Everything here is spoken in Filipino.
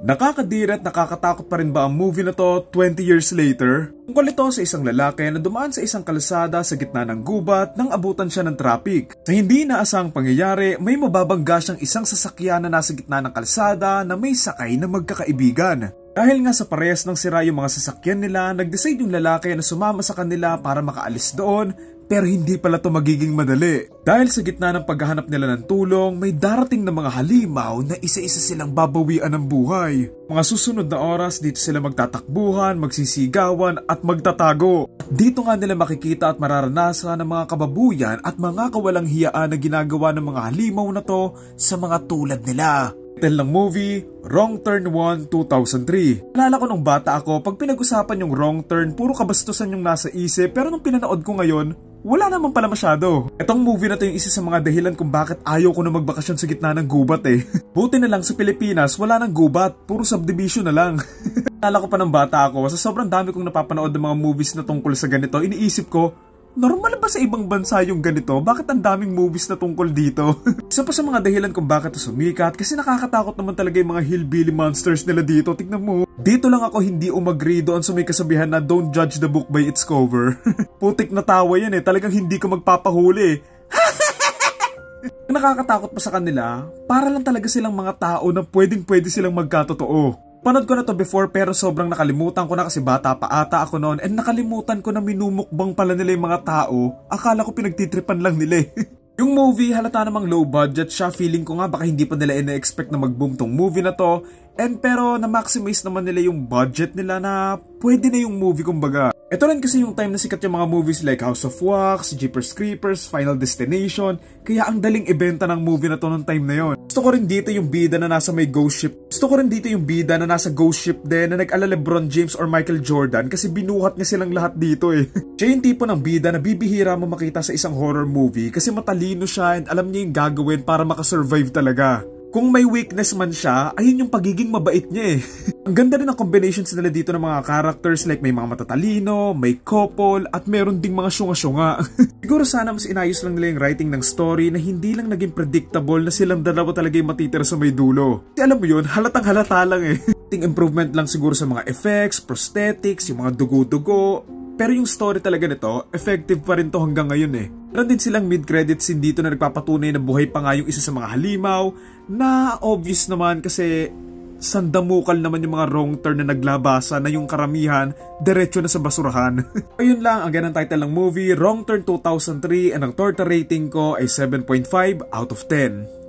Nakakadiri at nakakatakot pa rin ba ang movie na to 20 years later? Tungkol ito sa isang lalaki na dumaan sa isang kalsada sa gitna ng gubat nang abutan siya ng traffic. Sa hindi inaasahang pangyayari, may mababangga siyang isang sasakyan na nasa gitna ng kalsada na may sakay na magkakaibigan. Dahil nga sa parehas ng sira yung mga sasakyan nila, nag-decide yung lalaki na sumama sa kanila para makaalis doon. Pero hindi pala to magiging madali. Dahil sa gitna ng paghahanap nila ng tulong, may darating na mga halimaw na isa-isa silang babawian ng buhay. Mga susunod na oras, dito sila magtatakbuhan, magsisigawan at magtatago. At dito nga nila makikita at mararanasan ng mga kababuyan at mga kawalang hiyaan na ginagawa ng mga halimaw na to sa mga tulad nila. Title ng movie, Wrong Turn 1 2003. Alala ko nung bata ako, pag pinag-usapan yung wrong turn, puro kabastusan yung nasa isip, pero nung pinanood ko ngayon, wala naman pala masyado. Itong movie na to yung isa sa mga dahilan kung bakit ayaw ko na magbakasyon sa gitna ng gubat eh. Buti na lang sa Pilipinas, wala nang gubat, puro subdivision na lang. Alala ko pa ng bata ako, sa sobrang dami kong napapanood ng mga movies na tungkol sa ganito, iniisip ko, normal ba sa ibang bansa yung ganito? Bakit ang daming movies na tungkol dito? Isa pa sa mga dahilan kung bakit ito sumikat kasi nakakatakot naman talaga yung mga hillbilly monsters nila dito. Tignan mo. Dito lang ako hindi umagree doon sa may kasabihan na don't judge the book by its cover. Putik na tawa yan eh. Talagang hindi ka magpapahuli. Nakakatakot pa sa kanila, para lang talaga silang mga tao na pwede silang magkatotoo. Panood ko na to before pero sobrang nakalimutan ko na kasi bata pa ata ako noon and nakalimutan ko na minumukbang pala nila yung mga tao. Akala ko pinagtitripan lang nila eh. Yung movie halata namang low budget siya, feeling ko nga baka hindi pa nila ina-expect na mag-boom tong movie na to. Pero na-maximize naman nila yung budget nila na pwede na yung movie kumbaga. Ito rin kasi yung time na sikat yung mga movies like House of Wax, Jeepers Creepers, Final Destination, kaya ang daling ibenta ng movie na to nung time na yon. Gusto ko rin dito yung bida na nasa may ghost ship. Gusto ko rin dito yung bida na nasa ghost ship din na nag-ala LeBron James or Michael Jordan kasi binuhat niya silang lahat dito eh. Siya yung tipo ng bida na bibihira mo makita sa isang horror movie kasi matalino siya and alam niya yung gagawin para makasurvive talaga. Kung may weakness man siya, ayun yung pagiging mabait niya eh. Ang ganda rin ang combinations nila dito ng mga characters like may mga matatalino, may couple, at meron ding mga syunga-syunga. Siguro sana mas inayos lang nila yung writing ng story na hindi lang naging predictable na silang dalawa talaga yung matitira sa may dulo. Kasi alam mo yun, halatang halata lang eh. Improvement lang siguro sa mga effects, prosthetics, yung mga dugo-dugo. Pero yung story talaga nito, effective pa rin to hanggang ngayon eh. Meron din silang mid-credit scene dito na nagpapatunay na buhay pa nga yung isa sa mga halimaw na obvious naman kasi sandamukal naman yung mga wrong turn na naglabasa na yung karamihan diretso na sa basurahan. Ayun lang, ang ganang title ng movie, Wrong Turn 2003 and ang torta rating ko ay 7.5 out of 10.